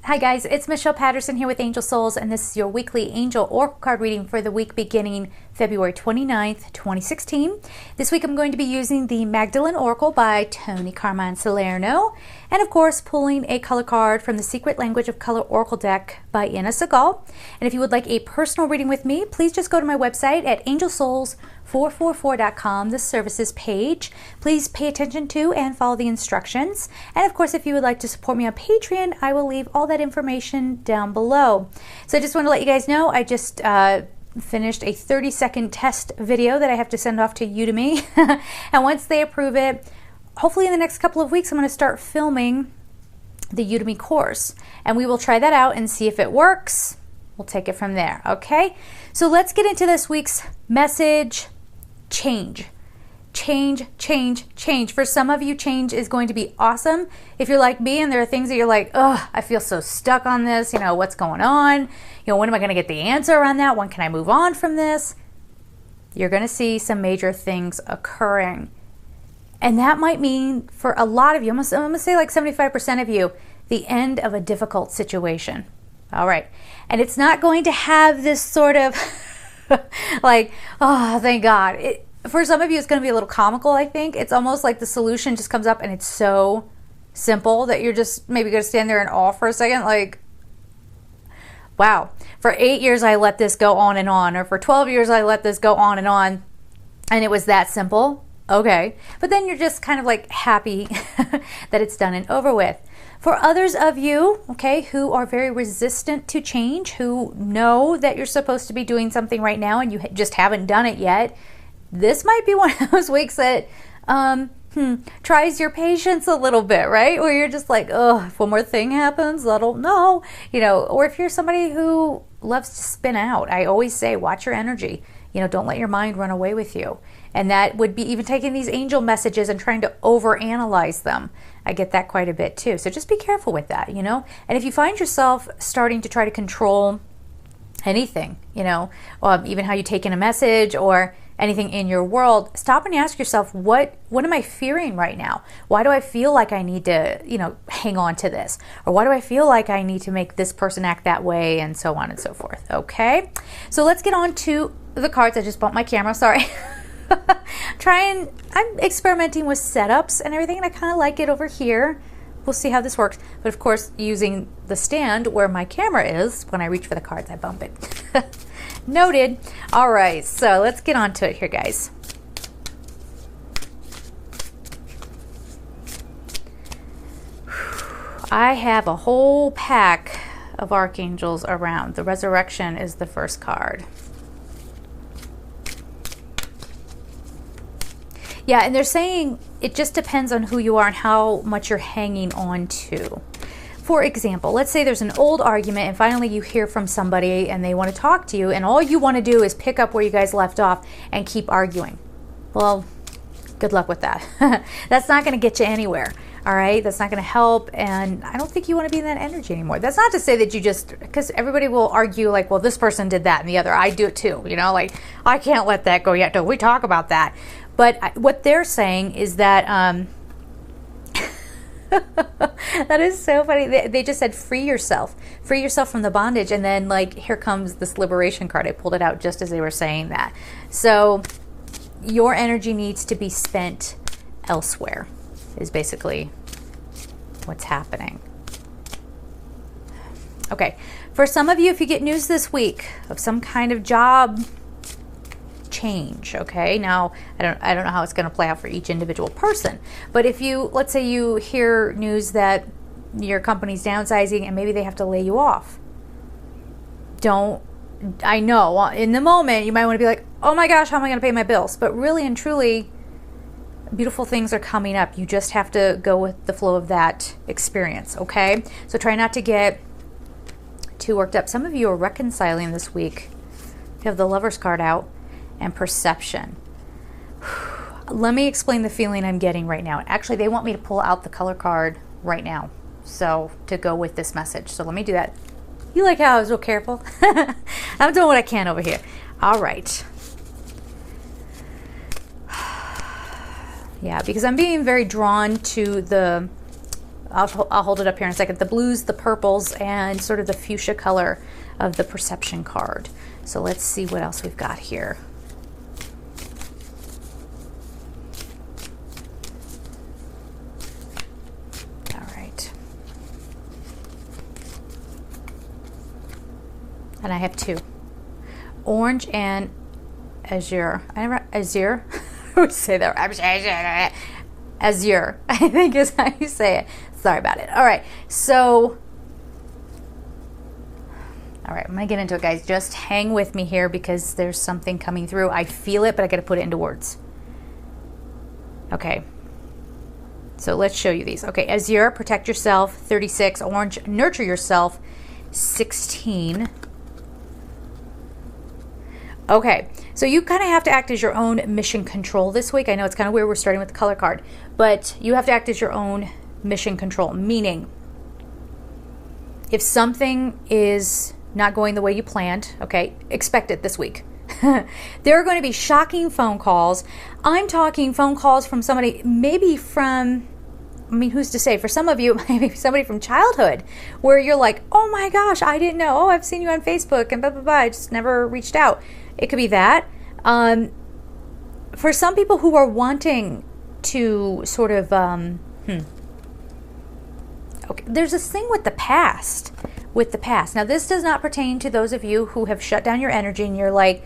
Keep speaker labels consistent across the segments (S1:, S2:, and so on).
S1: Hi guys, it's Michelle Patterson here with Angel Souls, and this is your weekly Angel Oracle card reading for the week beginning February 29th, 2016. This week I'm going to be using the Magdalene Oracle by Tony Carmine Salerno, and of course pulling a color card from the Secret Language of Color Oracle deck by Inna Segal. And if you would like a personal reading with me, please just go to my website at angelsouls444.com, the services page. Please pay attention to and follow the instructions. And of course, if you would like to support me on Patreon, I will leave all that information down below. So I just want to let you guys know, I just finished a 30-second test video that I have to send off to Udemy. And once they approve it, hopefully in the next couple of weeks, I'm going to start filming the Udemy course. And we will try that out and see if it works. We'll take it from there, okay? So let's get into this week's message. Change. Change, change, change. For some of you, change is going to be awesome. If you're like me and there are things that you're like, oh, I feel so stuck on this, you know, what's going on? You know, when am I going to get the answer on that? When can I move on from this? You're going to see some major things occurring. And that might mean for a lot of you, I'm going to say like 75% of you, the end of a difficult situation. All right. And it's not going to have this sort of like, oh, thank God. For some of you, it's going to be a little comical, I think. It's almost like the solution just comes up and it's so simple that you're just maybe going to stand there in awe for a second. Like, wow, for 8 years, I let this go on and on. Or for 12 years, I let this go on. And it was that simple. Okay. But then you're just kind of like happy that it's done and over with. For others of you, okay, who are very resistant to change, who know that you're supposed to be doing something right now and you just haven't done it yet, this might be one of those weeks that tries your patience a little bit, right? Where you're just like, oh, if one more thing happens, I don't know, you know. Or if you're somebody who loves to spin out, I always say, watch your energy. You know, don't let your mind run away with you. And that would be even taking these angel messages and trying to overanalyze them. I get that quite a bit too. So just be careful with that, you know. And if you find yourself starting to try to control anything, you know, even how you take in a message or anything in your world, stop and ask yourself, what am I fearing right now? Why do I feel like I need to, you know, hang on to this? Or why do I feel like I need to make this person act that way, and so on and so forth, okay? So let's get on to the cards. I just bumped my camera, sorry. I'm experimenting with setups and everything, and I kind of like it over here. We'll see how this works. But of course, using the stand where my camera is, when I reach for the cards, I bump it. Noted. All right, so let's get on to it here, guys. I have a whole pack of archangels around. The Resurrection is the first card. Yeah, and they're saying it just depends on who you are and how much you're hanging on to. For example, let's say there's an old argument and finally you hear from somebody and they want to talk to you, and all you want to do is pick up where you guys left off and keep arguing. Well, good luck with that. That's not going to get you anywhere. All right, that's not going to help, and I don't think you want to be in that energy anymore. That's not to say that you just, because everybody will argue like, well, this person did that and the other, I do it too, you know, like, I can't let that go yet till we talk about that. But what they're saying is that, that is so funny. They just said, free yourself from the bondage. And then like, here comes this liberation card. I pulled it out just as they were saying that. So your energy needs to be spent elsewhere is basically what's happening. Okay. For some of you, if you get news this week of some kind of job change, okay, now I don't know how it's going to play out for each individual person, but if you, let's say you hear news that your company's downsizing and maybe they have to lay you off, I know in the moment you might want to be like, oh my gosh, how am I going to pay my bills? But really and truly, beautiful things are coming up. You just have to go with the flow of that experience, okay? So try not to get too worked up. Some of you are reconciling this week. You have the Lover's card out. And perception. Let me explain the feeling I'm getting right now. Actually, they want me to pull out the color card right now, so to go with this message. So let me do that. You like how I was real careful? I'm doing what I can over here. All right. Yeah, because I'm being very drawn to the I'll hold it up here in a second. The blues, the purples, and sort of the fuchsia color of the perception card. So let's see what else we've got here. All right. And I have two. Orange and azure. Azure? I would say that. Azure, I think is how you say it. Sorry about it. All right. So, all right, I'm going to get into it, guys. Just hang with me here because there's something coming through. I feel it, but I got to put it into words. Okay. So let's show you these. Okay, azure, protect yourself, 36. Orange, nurture yourself, 16. Okay, so you kind of have to act as your own mission control this week. I know it's kind of weird we're starting with the color card, but you have to act as your own mission control, meaning if something is not going the way you planned, okay, expect it this week. There are going to be shocking phone calls. I'm talking phone calls from somebody, maybe from, I mean, who's to say? For some of you, maybe somebody from childhood, where you're like, oh my gosh, I didn't know. Oh, I've seen you on Facebook and blah, blah, blah. I just never reached out. It could be that. For some people who are wanting to sort of, okay, there's this thing with the past. Now, this does not pertain to those of you who have shut down your energy and you're like,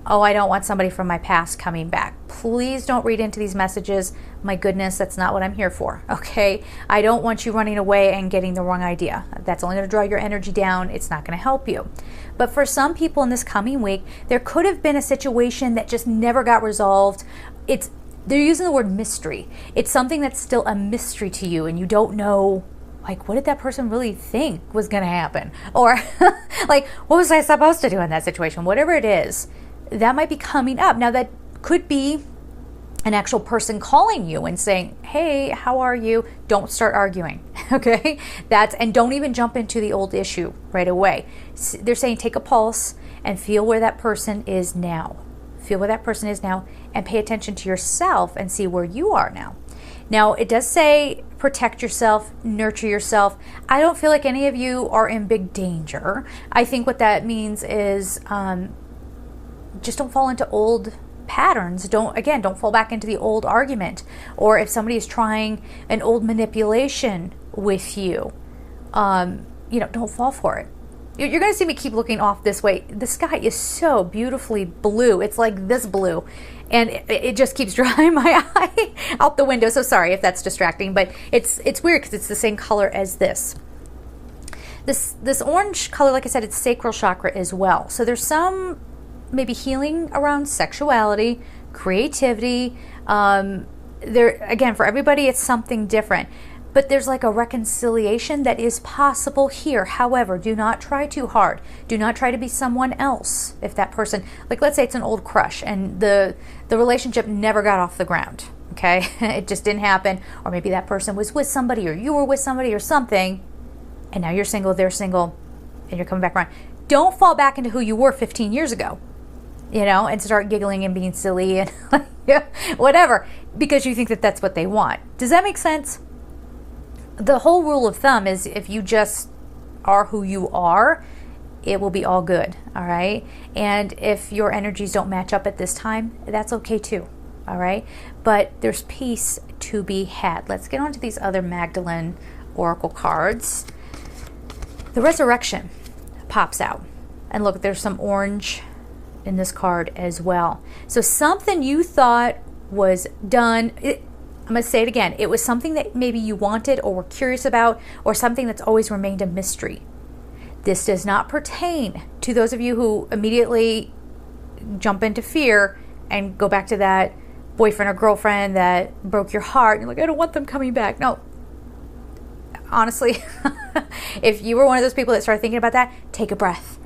S1: oh, I don't want somebody from my past coming back. Please don't read into these messages. My goodness, that's not what I'm here for, okay? I don't want you running away and getting the wrong idea. That's only going to draw your energy down. It's not going to help you. But for some people in this coming week, there could have been a situation that just never got resolved. They're using the word mystery. It's something that's still a mystery to you and you don't know, like, what did that person really think was going to happen? Or like, what was I supposed to do in that situation? Whatever it is, that might be coming up. Now, that could be an actual person calling you and saying, hey, how are you? Don't start arguing, okay? And don't even jump into the old issue right away. They're saying take a pulse and feel where that person is now. Feel where that person is now and pay attention to yourself and see where you are now. Now, it does say protect yourself, nurture yourself. I don't feel like any of you are in big danger. I think what that means is just don't fall into old patterns. Don't fall back into the old argument. Or if somebody is trying an old manipulation with you, don't fall for it. You're going to see me keep looking off this way. The sky is so beautifully blue. It's like this blue. And it just keeps drawing my eye out the window. So sorry if that's distracting, but it's weird because it's the same color as this. This orange color, like I said, it's sacral chakra as well. So there's some maybe healing around sexuality, creativity. Again, for everybody, it's something different. But there's like a reconciliation that is possible here. However, do not try too hard. Do not try to be someone else. If that person, like let's say it's an old crush and the relationship never got off the ground, okay? It just didn't happen. Or maybe that person was with somebody or you were with somebody or something, and now you're single, they're single, and you're coming back around. Don't fall back into who you were 15 years ago, and start giggling and being silly and whatever, because you think that that's what they want. Does that make sense? The whole rule of thumb is if you just are who you are, it will be all good, all right? And if your energies don't match up at this time, that's okay too, all right? But there's peace to be had. Let's get on to these other Magdalene Oracle cards. The Resurrection pops out. And look, there's some orange in this card as well. So something you thought was done, I'm going to say it again. It was something that maybe you wanted or were curious about, or something that's always remained a mystery. This does not pertain to those of you who immediately jump into fear and go back to that boyfriend or girlfriend that broke your heart. You're like, I don't want them coming back. No. Honestly, if you were one of those people that started thinking about that, take a breath.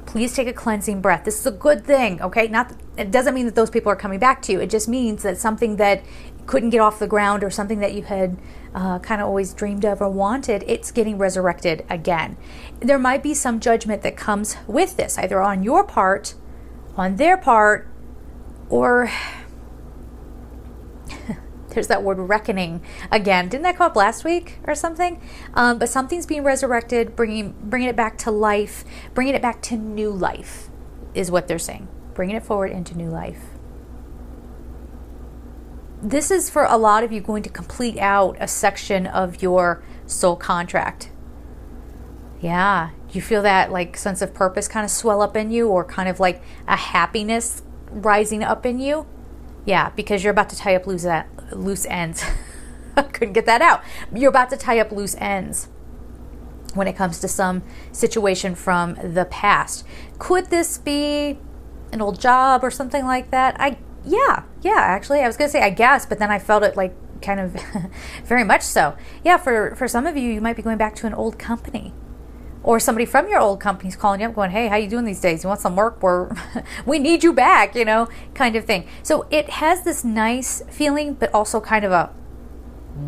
S1: Please take a cleansing breath. This is a good thing, okay? It doesn't mean that those people are coming back to you. It just means that something that couldn't get off the ground or something that you had kind of always dreamed of or wanted, it's getting resurrected again. There might be some judgment that comes with this, either on your part, on their part, or There's that word reckoning again. Didn't that come up last week or something? But something's being resurrected, bringing it back to life, bringing it back to new life is what they're saying. Bringing it forward into new life. This is for a lot of you going to complete out a section of your soul contract. Yeah. Do you feel that like sense of purpose kind of swell up in you, or kind of like a happiness rising up in you? Yeah, because you're about to tie up loose ends. I couldn't get that out. You're about to tie up loose ends when it comes to some situation from the past. Could this be an old job or something like that? Yeah, actually, I was going to say I guess, but then I felt it like kind of very much so. Yeah, for some of you, you might be going back to an old company. Or somebody from your old company's calling you up going, hey, how you doing these days? You want some work? We need you back, kind of thing. So it has this nice feeling, but also kind of a,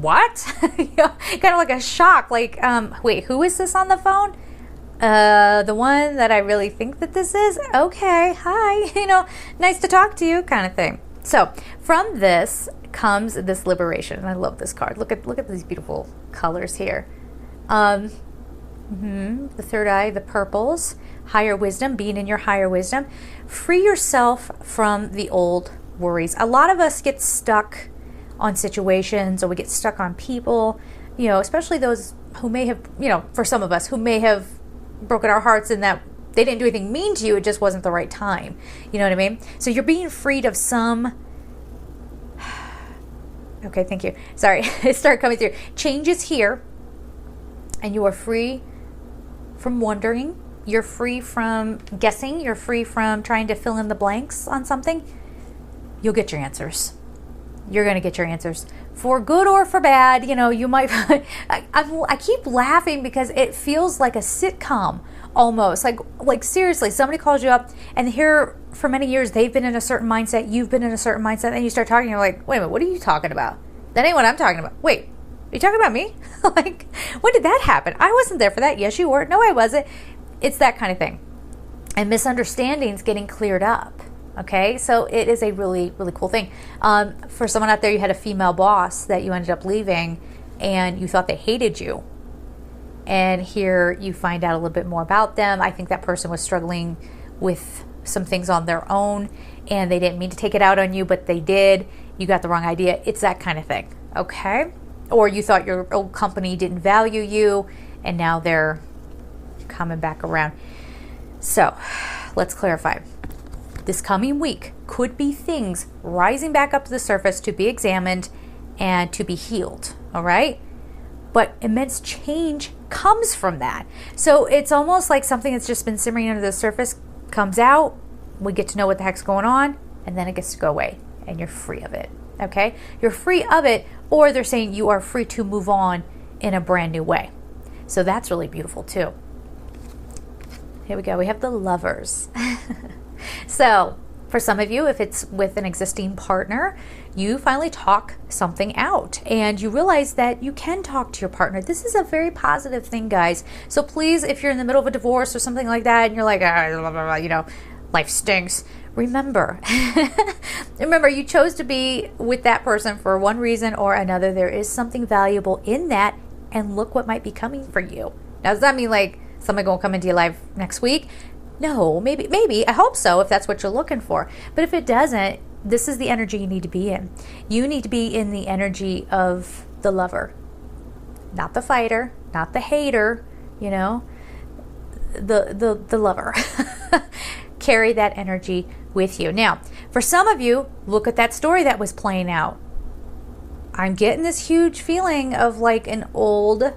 S1: what? Kind of like a shock. Like, wait, who is this on the phone? The one that I really think that this is? Okay, hi, nice to talk to you kind of thing. So from this comes this liberation. And I love this card. Look at these beautiful colors here. The third eye, the purples, higher wisdom, being in your higher wisdom. Free yourself from the old worries. A lot of us get stuck on situations, or we get stuck on people, especially those who may have, for some of us who may have broken our hearts in that they didn't do anything mean to you. It just wasn't the right time. You know what I mean? So you're being freed of some, okay, thank you. Sorry, it started coming through. Change is here, and you are free from wondering. You're free from guessing. You're free from trying to fill in the blanks on something. You'll get your answers. You're going to get your answers. For good or for bad, you might... I keep laughing because it feels like a sitcom almost. Like seriously, somebody calls you up, and here for many years they've been in a certain mindset, you've been in a certain mindset, and you start talking, you're like, wait a minute, what are you talking about? That ain't what I'm talking about. Wait, are you talking about me? Like, when did that happen? I wasn't there for that. Yes, you were. No, I wasn't. It's that kind of thing. And misunderstandings getting cleared up. Okay, so it is a really, really cool thing. For someone out there, you had a female boss that you ended up leaving, and you thought they hated you. And here you find out a little bit more about them. I think that person was struggling with some things on their own, and they didn't mean to take it out on you, but they did. You got the wrong idea. It's that kind of thing. Okay? Or you thought your old company didn't value you, and now they're coming back around. So let's clarify. This coming week could be things rising back up to the surface to be examined and to be healed. All right? But immense change comes from that. So it's almost like something that's just been simmering under the surface comes out. We get to know what the heck's going on, and then it gets to go away, and you're free of it. Okay? You're free of it, or they're saying you are free to move on in a brand new way. So that's really beautiful too. Here we go. We have the Lovers. So for some of you, if it's with an existing partner, you finally talk something out, and you realize that you can talk to your partner. This is a very positive thing, guys. So please, if you're in the middle of a divorce or something like that, and you're like, life stinks. Remember, you chose to be with that person for one reason or another. There is something valuable in that, and look what might be coming for you. Now, does that mean like somebody gonna come into your life next week? No, maybe. I hope so, if that's what you're looking for. But if it doesn't, this is the energy you need to be in. You need to be in the energy of the lover, not the fighter, not the hater. The lover. Carry that energy with you. Now, for some of you, look at that story that was playing out. I'm getting this huge feeling of like an old,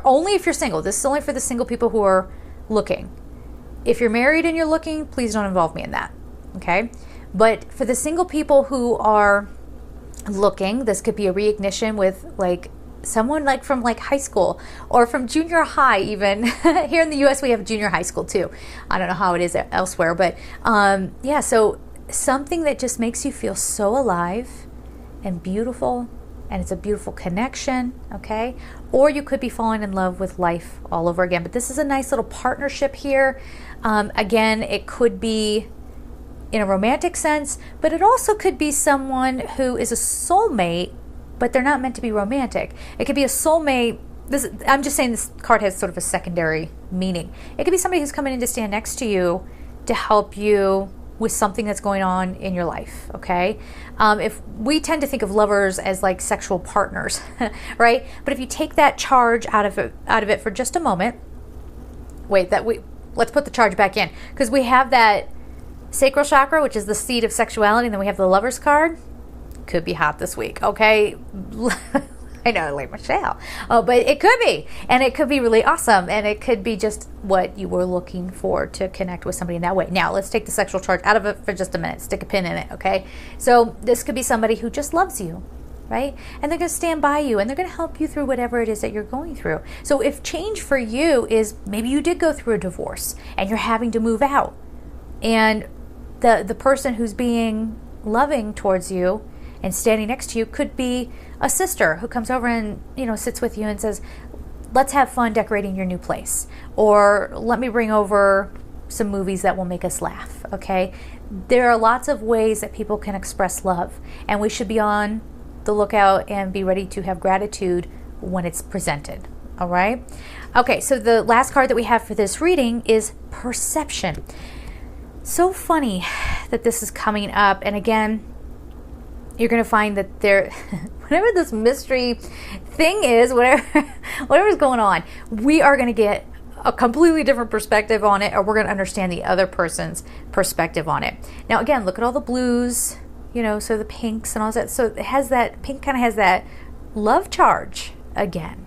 S1: only if you're single. This is only for the single people who are looking. If you're married and you're looking, please don't involve me in that. Okay? But for the single people who are looking, this could be a reignition with like someone like from like high school or from junior high even. Here in the US we have junior high school too. I don't know how it is elsewhere, but so something that just makes you feel so alive and beautiful, and it's a beautiful connection, okay? Or you could be falling in love with life all over again. But this is a nice little partnership here. Again, it could be in a romantic sense, but it also could be someone who is a soulmate, but they're not meant to be romantic. It could be a soulmate. I'm just saying this card has sort of a secondary meaning. It could be somebody who's coming in to stand next to you to help you with something that's going on in your life, okay? If we tend to think of lovers as like sexual partners, right? But if you take that charge out of it for just a moment, let's put the charge back in, because we have that sacral chakra, which is the seat of sexuality, and then we have the Lovers card. Could be hot this week, okay? I know, like Michelle. Oh, but it could be. And it could be really awesome. And it could be just what you were looking for to connect with somebody in that way. Now, let's take the sexual charge out of it for just a minute. Stick a pin in it, okay? So this could be somebody who just loves you, right? And they're going to stand by you, and they're going to help you through whatever it is that you're going through. So if change for you is maybe you did go through a divorce and you're having to move out, and the person who's being loving towards you and standing next to you could be a sister who comes over and, sits with you and says, let's have fun decorating your new place. Or let me bring over some movies that will make us laugh, okay? There are lots of ways that people can express love, and we should be on the lookout and be ready to have gratitude when it's presented, all right? Okay, so the last card that we have for this reading is perception. So funny that this is coming up, and again, you're going to find that whatever this mystery thing is, whatever's going on, we are going to get a completely different perspective on it, or we're going to understand the other person's perspective on it. Now, again, look at all the blues, so the pinks and all that. So it has that, pink kind of has that love charge again,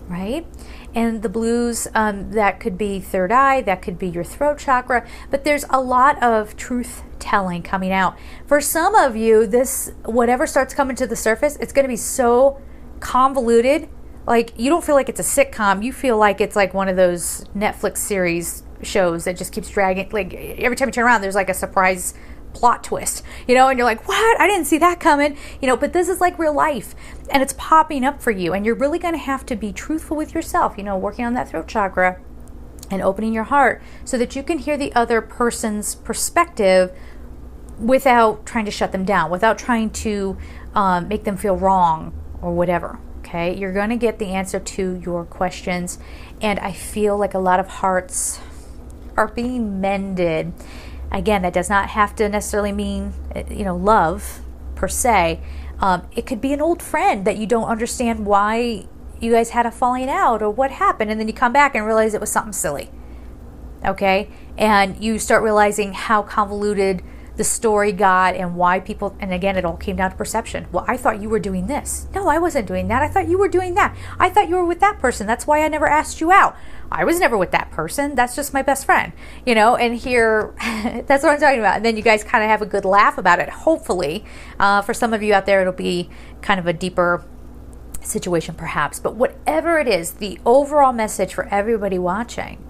S1: right? And the blues, that could be third eye, that could be your throat chakra, but there's a lot of truth telling coming out. For some of you, whatever starts coming to the surface, it's going to be so convoluted, like you don't feel like it's a sitcom, you feel like it's like one of those Netflix series shows that just keeps dragging, like every time you turn around there's like a surprise plot twist, and you're like, what? I didn't see that coming, but this is like real life, and it's popping up for you, and you're really going to have to be truthful with yourself, working on that throat chakra and opening your heart so that you can hear the other person's perspective without trying to shut them down, without trying to make them feel wrong or whatever, okay? You're going to get the answer to your questions, and I feel like a lot of hearts are being mended. Again, that does not have to necessarily mean, love per se. It could be an old friend that you don't understand why you guys had a falling out or what happened, and then you come back and realize it was something silly, okay? And you start realizing how convoluted the story got and why people, and again, it all came down to perception. Well, I thought you were doing this. No, I wasn't doing that. I thought you were doing that. I thought you were with that person. That's why I never asked you out. I was never with that person. That's just my best friend, and here, that's what I'm talking about. And then you guys kind of have a good laugh about it. Hopefully, for some of you out there, it'll be kind of a deeper situation perhaps. But whatever it is, the overall message for everybody watching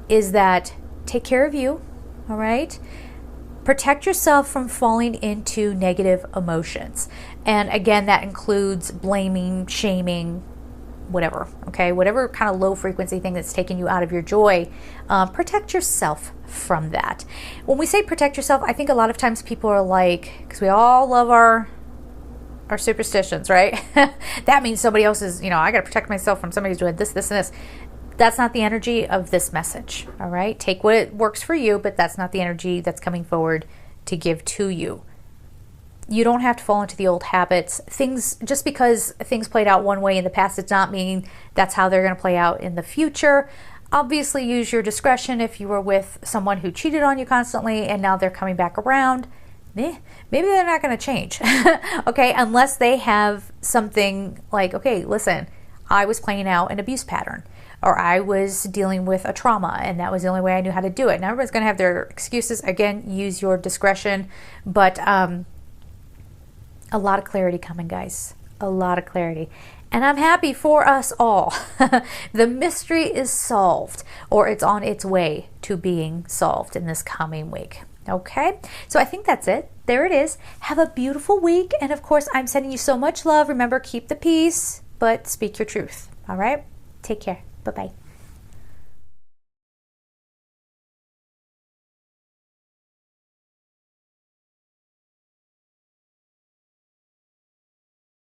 S1: is that take care of you, all right? Protect yourself from falling into negative emotions. And again, that includes blaming, shaming, whatever, okay? Whatever kind of low frequency thing that's taking you out of your joy, protect yourself from that. When we say protect yourself, I think a lot of times people are like, because we all love our superstitions, right? That means somebody else is, I got to protect myself from somebody who's doing this, this, and this. That's not the energy of this message, all right? Take what works for you, but that's not the energy that's coming forward to give to you. You don't have to fall into the old habits. Just because things played out one way in the past does not mean that's how they're going to play out in the future. Obviously, use your discretion if you were with someone who cheated on you constantly and now they're coming back around. Maybe they're not going to change, okay? Unless they have something like, okay, listen, I was playing out an abuse pattern, or I was dealing with a trauma and that was the only way I knew how to do it. Now everybody's going to have their excuses. Again, use your discretion, but a lot of clarity coming, guys. A lot of clarity. And I'm happy for us all. The mystery is solved, or it's on its way to being solved in this coming week. Okay, so I think that's it. There it is. Have a beautiful week. And of course, I'm sending you so much love. Remember, keep the peace, but speak your truth. All right? Take care. Bye-bye.